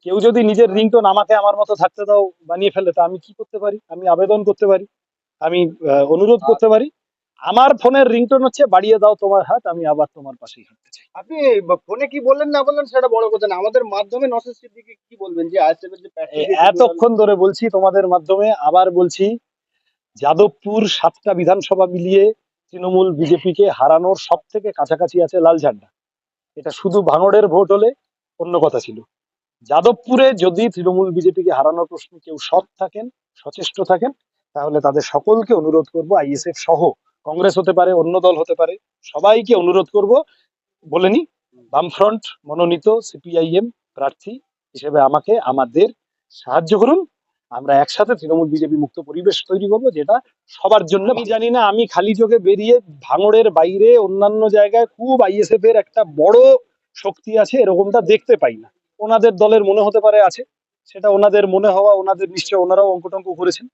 কেউ যদি নিজের রিংটোন আমাকে আমার মতো থাকতে দাও বানিয়ে ফেলে, তা আমি কি করতে পারি? আমি আবেদন করতে পারি, আমি অনুরোধ করতে পারি। আমার ফোনের রিংটোন হচ্ছে বাড়িয়ে দাও তোমার হাত, আমি আবার তোমার পাশেই হাঁটতে চাই। আপনি ফোনে কি বললেন না বললেন সেটা বড় কথা না, আমাদের মাধ্যমে নওশাদ সিদ্দিকী কি বলবেন যে আইএসএফ এর যে প্রার্থী দিয়েছে জোরালো? এতক্ষণ ধরে বলছি তোমাদের মাধ্যমে, আবার বলছি, যাদবপুর 7টা বিধানসভা মিলিয়ে তৃণমূল বিজেপিকে হারানোর সব থেকে কাছাকাছি আছে লাল ঝান্ডা। এটা শুধু ভাঙড়ের ভোট হলে অন্য কথা ছিল। যাদবপুরে যদি তৃণমূল বিজেপিকে হারানোর প্রশ্নে কেউ সৎ থাকেন, সচেষ্ট থাকেন, তাহলে তাদের সকলকে অনুরোধ করব, আইএসএফ সহ, কংগ্রেস হতে পারে, অন্য দল হতে পারে, সবাইকে অনুরোধ করব, বলেনি, বামফ্রন্ট মনোনীত সিপিআইএম প্রার্থী হিসেবে আমাকে, আমাদের সাহায্য করুন। আমরা একসাথে তৃণমূল বিজেপি মুক্ত পরিবেশ তৈরি করবো, যেটা সবার জন্য। আমি জানি না, আমি খালি চোখে বেরিয়ে ভাঙড়ের বাইরে অন্যান্য জায়গায় খুব আইএসএফ এর একটা বড় শক্তি আছে এরকমটা দেখতে পাই না। ওনাদের দলের মনে হতে পারে আছে, সেটা ওনাদের মনে হওয়া, ওনাদের নিশ্চয় ওনারাও অঙ্কটঙ্ক করেছেন।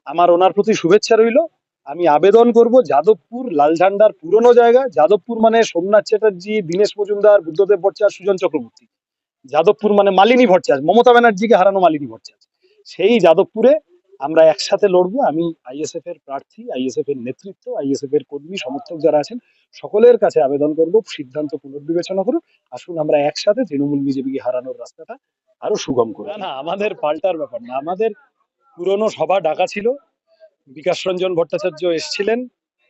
আমার ওনার প্রতি শুভেচ্ছা রইল। আমি আবেদন করব, যাদবপুর লাল ঝান্ডার পুরনো জায়গা। যাদবপুর মানে সোমনাথ চ্যাটার্জি, দীনেশ মজুমদার, বুদ্ধদেব ভট্টাচার্য, সুজন চক্রবর্তী। যাদবপুর মানে মালিনী ভট্টাচার্য, মমতা ব্যানার্জিকে হারানো মালিনী ভট্টাচার্য। সেই যাদবপুরে আমরা একসাথে লড়বো। আমি আইএসএফ এর প্রার্থী, আইএসএফ এর নেতৃত্ব, আইএসএফ এর কর্মী সমর্থক যারা আছেন, সকলের কাছে আবেদন করব, সিদ্ধান্ত পুনর্বিবেচনা করুন। আসুন আমরা একসাথে তৃণমূল বিজেপিকে হারানোর রাস্তাটা আরো সুগম করি। না, আমাদের পাল্টার ব্যাপার না। আমাদের পুরনো সভা ডাকা ছিল, বিকাশ রঞ্জন ভট্টাচার্য এসেছিলেন,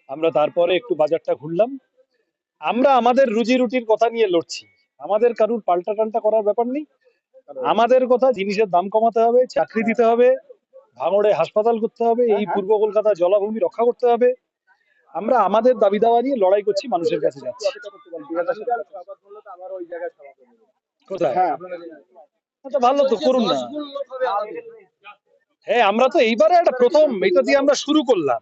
আমরা তারপরে একটু বাজারটা ঘুরলাম। আমরা আমাদের রুজি রুটির কথা নিয়ে লড়ছি, আমাদের কারুর পাল্টা টাল্টা করার ব্যাপার নেই। আমাদের কথা, জিনিসের দাম কমাতে হবে, চাকরি দিতে হবে, ভাঙড়ে হাসপাতাল করতে হবে, এই পূর্ব কলকাতা জলাভূমি রক্ষা করতে হবে। আমরা আমাদের দাবি দাওয়া নিয়ে লড়াই করছি, মানুষের কাছে যাচ্ছি। কোথায়? তো ভালো, তো করুন না। হ্যাঁ, আমরা তো এইবারে একটা প্রথম, এটা দিয়ে আমরা শুরু করলাম,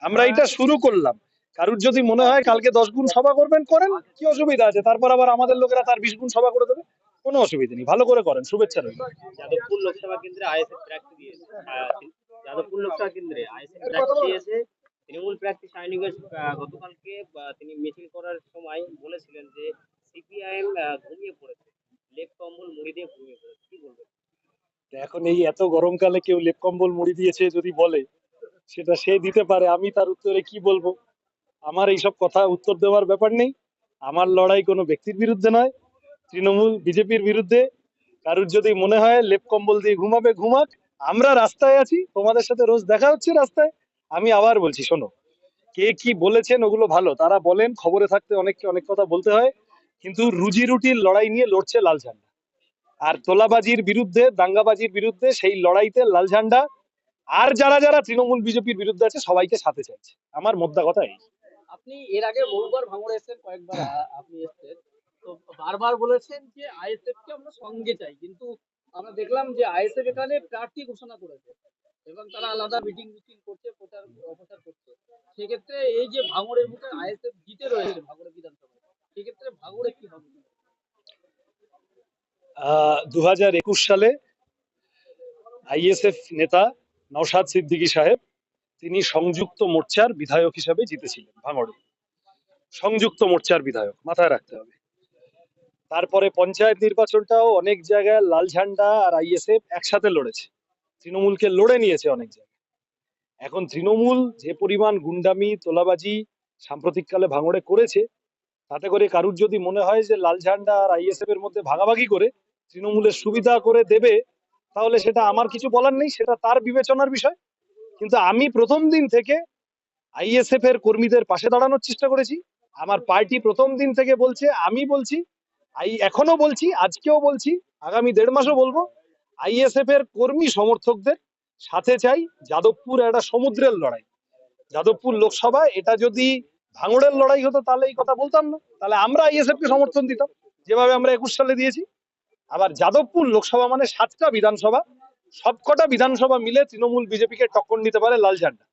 আমরা এটা শুরু করলাম। কারুর যদি মনে হয় কালকে 10 গুণ সভা করবেন, করেন, কি অসুবিধা আছে? তারপর আবার আমাদের লোকেরা তার 20 গুণ সভা করে দেবে, কোনো অসুবিধা নেই। ভালো করে করেন, শুভেচ্ছা রইল। যাদবপুর লোকসভা কেন্দ্রে আইএসএফ প্রার্থী দিয়েছে যাদবপুর লোকসভা কেন্দ্রে আইএসএফ প্রার্থী দিয়েছে তৃণমূল প্রার্থী শাইনি ঘোষ। গতকালকে তিনি মিছিল করার সময় বলেছিলেন যে সিপিআইএম ঘুমিয়ে পড়েছে, লেপ কম্বল মুড়ি দিয়ে ঘুমিয়ে পড়েছে, কি বলবেন? এখন এই এত গরমকালে কেউ লেপ কম্বল মুড়ি দিয়েছে যদি বলে, সেটা সে দিতে পারে, আমি তার উত্তরে কি বলবো? আমার এইসব কথা উত্তর দেওয়ার ব্যাপার নেই। আমার লড়াই কোনো ব্যক্তির বিরুদ্ধে নয়, তৃণমূল বিজেপির বিরুদ্ধে। কারুর যদি মনে হয় লেপ কম্বল দিয়ে ঘুমাবে, ঘুমাক। আমরা রাস্তায় আছি, তোমাদের সাথে রোজ দেখা হচ্ছে রাস্তায়। আমি আবার বলছি, শোনো, কে কি বলেছেন ওগুলো ভালো, তারা বলেন, খবরে থাকতে অনেককে অনেক কথা বলতে হয়, কিন্তু রুজি রুটির লড়াই নিয়ে লড়ছে লাল ঝান্ডা। আর তোলাবাজির বিরুদ্ধে, দাঙ্গাবাজির বিরুদ্ধে সেই লড়াইতে লাল ঝান্ডা আর যারা যারা তৃণমূল বিজেপির বিরুদ্ধে আছে সবাইকে সাথে চাইছে। আমার মোদ্দা কথা এই। আপনি এর আগে বহুবার ভাঙড়ে এসেছেন, কয়েকবার আপনি এসেছেন, তো বারবার বলেছেন যে আইএসএফ কে আমরা সঙ্গে চাই, কিন্তু আমরা দেখলাম যে আইএসএফ এখানে প্রার্থী ঘোষণা করেছে এবং তারা আলাদা মিটিং মিছিল করছে, প্রচার অপচার করছে। সেক্ষেত্রে এই যে ভাঙড়ের বুকে আইএসএফ জিতে রয়েছে ভাঙড়ে বিধানসভায়, সেক্ষেত্রে ভাঙড়ে কি হবে? 2021 সালে আইএসএফ নেতা নওশাদ সিদ্দিকী সাহেব, তিনি সংযুক্ত মোর্চার বিধায়ক হিসাবে জিতেছিলেন ভাঙড়ে। সংযুক্ত মোর্চার বিধায়ক, মাথায় রাখতে হবে। তারপরে পঞ্চায়েত নির্বাচনটাও অনেক জায়গায় লাল ঝান্ডা আর আইএসএফ একসাথে লড়েছে, তৃণমূলকে লড়ে নিয়েছে অনেক জায়গায়। এখন তৃণমূল যে পরিমাণ গুন্ডামি, তোলাবাজি সাম্প্রতিককালে ভাঙড়ে করেছে, তাতে করে কারুর যদি মনে হয় যে লাল ঝান্ডা আর আইএসএফ এর মধ্যে ভাগাভাগি করে তৃণমূলের সুবিধা করে দেবে, তাহলে সেটা আমার কিছু বলার নেই, সেটা তার বিবেচনার বিষয়। কিন্তু আমি প্রথম দিন থেকে আইএসএফ এর কর্মীদের পাশে দাঁড়ানোর চেষ্টা করেছি। আমার পার্টি প্রথম দিন থেকে বলছে, আমি বলছি, এখনো বলছি, আজকেও বলছি, আগামী 1.5 মাসও বলবো, আইএসএফ এর কর্মী সমর্থকদের সাথে চাই। যাদবপুর একটা সমুদ্রের লড়াই, যাদবপুর লোকসভা, এটা যদি ভাঙড়ের লড়াই হতো তাহলে এই কথা বলতাম না, তাহলে আমরা আইএসএফ কে সমর্থন দিতাম, যেভাবে আমরা 21 সালে দিয়েছি। আবার যাদবপুর লোকসভা মানে 7টা বিধানসভা, সবকটা বিধানসভা মিলে তৃণমূল বিজেপিকে টক্কর নিতে পারে লাল ঝান্ডা।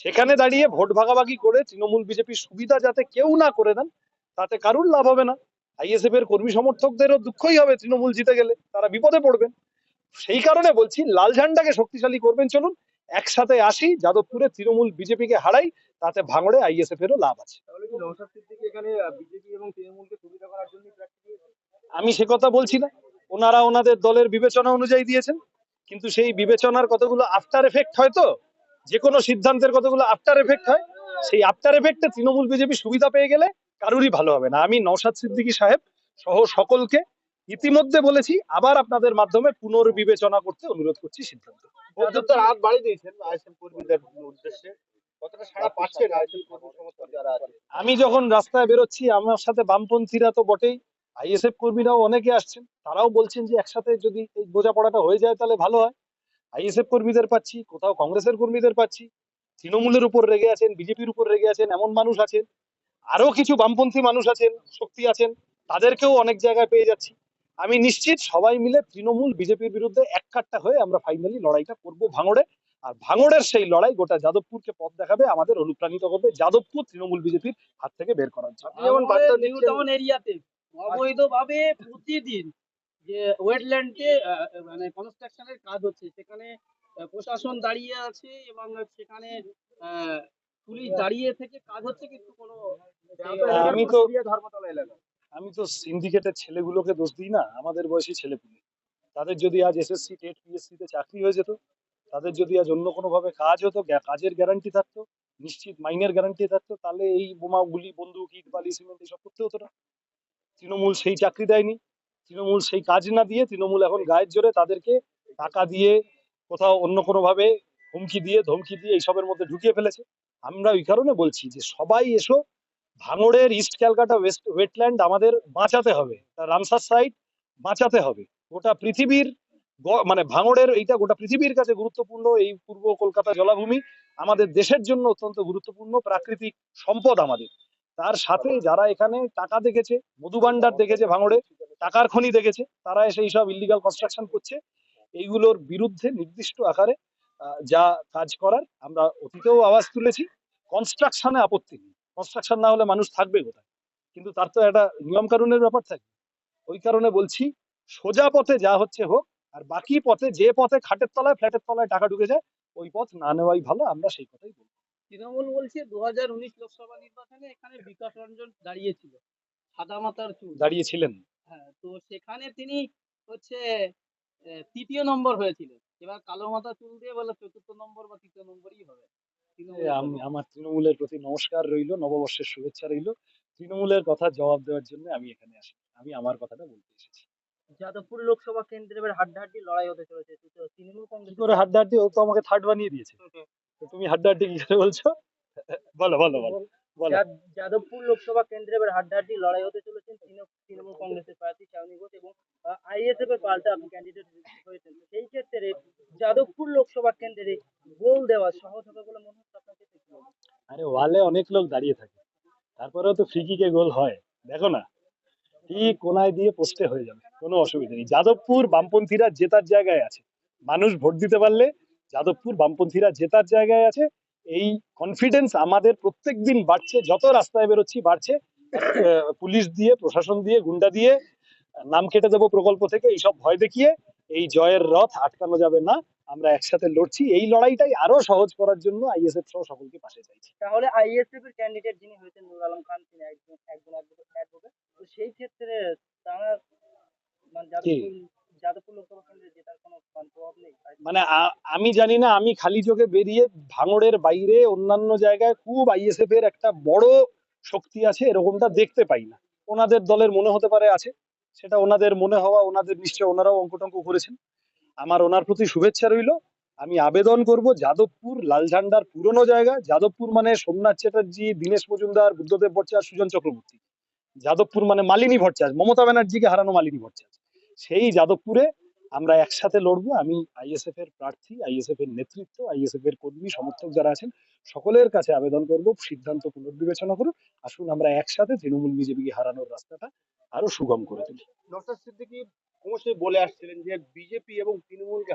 সেখানে দাঁড়িয়ে ভোট ভাগাভাগি করে তৃণমূল বিজেপির সুবিধা যাতে কেউ না করে দেন, তাতে কারুর লাভ হবে না। আইএসএফ এর কর্মী সমর্থকদেরও দুঃখই হবে, তৃণমূল জিতে গেলে তারা বিপদে পড়বেন। সেই কারণে বলছি, লাল ঝান্ডাকে শক্তিশালী করবেন, চলুন একসাথে আসি, যাদবপুরে তৃণমূল বিজেপিকে হারাই, তাতে ভাঙড়ে আইএসএফ এরও লাভ আছে। তাহলে কি নওশাদ সিদ্দিকী এখানে বিজেপি এবং তৃণমূলকে সুবিধা করার জন্য প্রার্থী দিয়েছে? আমি সে কথা বলছি না, ওনারা ওনাদের দলের বিবেচনা অনুযায়ী দিয়েছেন, কিন্তু সেই বিবেচনার কতগুলো আফটার এফেক্ট হয়, তো যে কোনো সিদ্ধান্তের কতগুলো আফটার এফেক্ট হয়, সেই আফটার এফেক্টে তৃণমূল বিজেপি সুবিধা পেয়ে গেলে কারুরই ভালো হবে না। আমি নওশাদ সিদ্দিকী সাহেব সহ সকলকে ইতিমধ্যে বলেছি, আবার আপনাদের মাধ্যমে পুনর্বিবেচনা করতে অনুরোধ করছি সিদ্ধান্ত। অযোধ্যার হাত বাড়িয়ে দিয়েছেন আইএসএফ কর্মীদের উদ্দেশ্যে, কতটা সাড়া পাচ্ছেন আইএসএফ কর্মী সমর্থক যারা আছে? আমি যখন রাস্তায় বেরোচ্ছি, আমার সাথে বামপন্থীরা তো বটেই, আইএসএফ কর্মীরাও অনেকে আসছেন, তারাও বলছেন যে একসাথে যদি এই বোঝাপড়াটা হয়ে যায় তাহলে ভালো হয়। আইএসএফ কর্মীদের পাচ্ছি, কোথাও কংগ্রেসের কর্মীদের পাচ্ছি, তৃণমূলের উপর রেগে আছেন, বিজেপির উপর রেগে আছেন এমন মানুষ আছেন, আরো কিছু বামপন্থী মানুষ আছেন, শক্তি আছেন, তাদেরকেও অনেক জায়গায় পেয়ে যাচ্ছি। আমি নিশ্চিত সবাই মিলে তৃণমূল বিজেপির বিরুদ্ধে এককাট্টা হয়ে আমরা ফাইনালি লড়াইটা করব ভাঙড়ে। আর ভাঙড়ের সেই লড়াই গোটা যাদবপুরকে পথ দেখাবে, আমাদের অনুপ্রাণিত করবে যাদবপুর তৃণমূল বিজেপির হাত থেকে বের করার জন্য। আপনি যেমন বার্তা নিউ দিচ্ছেন, টাউন এরিয়াতে অবৈধভাবে প্রতিদিন যে ওয়েটল্যান্ডে মানে কনস্ট্রাকশনের কাজ হচ্ছে, সেখানে প্রশাসন দাঁড়িয়ে আছে এবং সেখানে আহ, পুলিশ দাঁড়িয়ে থেকে কাজ হচ্ছে, কিন্তু কোনো ধর্মতলা এলাকা আমি তো সিন্ডিকেটের ছেলেগুলোকে দোষ দিই না, আমাদের বয়সী ছেলেপুলে। তাদের যদি আজ এসএসসি টেট পিএসসি তে চাকরি হয়ে যেত, তাদের যদি আজ অন্য কোনো ভাবে কাজ হতো, কাজের গ্যারান্টি থাকতো, নিশ্চিত মাইনের গ্যারান্টি থাকতো, তাহলে এই বোমা গুলি বন্দুক ইট বালি সিমেন্ট এসব করতে হতো না। তৃণমূল সেই চাকরি দেয়নি, তৃণমূল সেই কাজ না দিয়ে তৃণমূল এখন গায়ের জোরে তাদেরকে টাকা দিয়ে, কোথাও অন্য কোনো ভাবে হুমকি দিয়ে ধমকি দিয়ে এইসবের মধ্যে ঢুকিয়ে ফেলেছে। আমরা ওই কারণে বলছি যে সবাই এসো, ভাঙড়ের ইস্ট ক্যালকাটা ওয়েস্ট ওয়েটল্যান্ড আমাদের বাঁচাতে হবে, তার রামসার সাইট বাঁচাতে হবে। গোটা পৃথিবীর মানে ভাঙড়ের এইটা গোটা পৃথিবীর কাছে গুরুত্বপূর্ণ, এই পূর্ব কলকাতা জলাভূমি আমাদের দেশের জন্য অত্যন্ত গুরুত্বপূর্ণ প্রাকৃতিক সম্পদ আমাদের। তার সাথে যারা এখানে টাকা দেখেছে, মধুভাণ্ডার দেখেছে, ভাঙড়ে টাকার খনি দেখেছে, তারা এসে এইসব ইলিগাল কনস্ট্রাকশন করছে। এইগুলোর বিরুদ্ধে নির্দিষ্ট আকারে যা কাজ করার আমরা অতীতেও আওয়াজ তুলেছি। কনস্ট্রাকশনে আপত্তি নেই, কনস্ট্রাকশন না হলে মানুষ থাকবে কোথায়, কিন্তু তার তো একটা নিয়ম কানুনের ব্যাপার থাকে। ওই কারণে বলছি সোজা পথে যা হচ্ছে হোক, আর বাকি পথে যে পথে খাটের তলায় ফ্ল্যাটের তলায় টাকা ঢুকে যায়, ওই পথ না নেওয়াই ভালো, আমরা সেই কথাই বলবো। তৃণমূল বলছে 2019 লোকসভা নির্বাচনে এখানে বিকাশ রঞ্জন দাঁড়িয়েছিল, সাদা মাথার চুল। দাঁড়িয়েছিলেন। হ্যাঁ, তো সেখানে তিনি হচ্ছে তৃতীয় নম্বর হয়েছিলেন। এবার কালো মাথা চুল দিয়ে বলে চতুর্থ নম্বর বা তৃতীয় নম্বরই হবে। আমার তৃণমূলের প্রতি নমস্কার রইলো, নববর্ষের শুভেচ্ছা রইলো। তৃণমূলের কথা জবাব দেওয়ার জন্য আমি এখানে আসি, আমি আমার কথাটা বলতে এসেছি। যাদবপুর লোকসভা কেন্দ্রে এবার হাড্ডাহাড্ডি লড়াই হতে চলেছে, তো তৃণমূল কি কংগ্রেস করে হাড্ডাহাড্ডি? ও তো আমাকে থার্ড বানিয়ে দিয়েছে, তো তুমি হাড্ডাহাড্ডি কি করে বলছো? বলো বলো বলো বলো। যাদবপুর লোকসভা কেন্দ্রে এবার হাড্ডাহাড্ডি লড়াই হতে চলেছেন তৃণমূল কংগ্রেসের প্রার্থী শাওনি ঘোষ এবং আইএসএফ এর পাল্টা আপনি ক্যান্ডিডেট হয়েছেন। সেই ক্ষেত্রে যাদবপুর লোকসভা কেন্দ্রে গোল দেওয়া সহজ হবে বলে মনে হচ্ছে আপনাকে? আরে ওয়ালে অনেক লোক দাঁড়িয়ে থাকে, তারপরেও তো ফ্রি কিকে গোল হয়, দেখো না, ঠিক কোনায় দিয়ে পোস্টে হয়ে যাবে, কোনো অসুবিধা নেই। যাদবপুর বামপন্থীরা জেতার জায়গায় আছে, মানুষ ভোট দিতে পারলে যাদবপুর বামপন্থীরা জেতার জায়গায় আছে। এই কনফিডেন্স আমাদের প্রত্যেক দিন বাড়ছে, যত রাস্তায় বেরোচ্ছি বাড়ছে। পুলিশ দিয়ে, প্রশাসন দিয়ে, গুন্ডা দিয়ে, নাম কেটে দেবো প্রকল্প থেকে, এইসব ভয় দেখিয়ে এই জয়ের রথ আটকানো যাবে না। আমরা একসাথে লড়ছি, এই লড়াইটাই আরো সহজ করার জন্য আইএসএফ সহ সকলকে পাশে চাইছি। তাহলে আইএসএফ এর ক্যান্ডিডেট যিনি হয়েছেন নূর আলম খান, তিনি একজন অ্যাডভোকেট, তো সেই ক্ষেত্রে তারা মানে যাদবপুর লোকসভা কেন্দ্রে জেতার কোনো প্রভাব নেই? মানে আমি জানি না, আমি খালি চোখে বেরিয়ে ভাঙড়ের বাইরে অন্যান্য জায়গায় খুব আইএসএফ এর একটা বড় শক্তি আছে এরকমটা দেখতে পাই না। ওনাদের দলের মনে হতে পারে আছে, সেটা ওনাদের মনে হওয়া, ওনাদের নিশ্চয় ওনারাও অঙ্কটঙ্ক করেছেন। আমার ওনার প্রতি শুভেচ্ছা রইল। আমি আবেদন করব, যাদবপুর লাল ঝান্ডার পুরনো জায়গা, যাদবপুর মানে সোমনাথ চ্যাটার্জি, দীনেশ মজুমদার, বুদ্ধদেব ভট্টাচার্য, সুজন চক্রবর্তী। যাদবপুর মানে মালিনী ভট্টাচার্য, মমতা ব্যানার্জিকে হারানো মালিনী ভট্টাচার্য। সেই যাদবপুরে আমরা একসাথে লড়বো। আমি আইএসএফ এর প্রার্থী, আইএসএফ এর নেতৃত্ব, আইএসএফ এর কর্মী সমর্থক যারা আছেন সকলের কাছে আবেদন করব, সিদ্ধান্ত পুনর্বিবেচনা করুন। আসুন আমরা একসাথে তৃণমূল বিজেপিকে হারানোর রাস্তাটা আরো সুগম করে তুলি। নওশাদ সিদ্দিকী ক্রমশই বলে আসছিলেন যে বিজেপি এবং তৃণমূলকে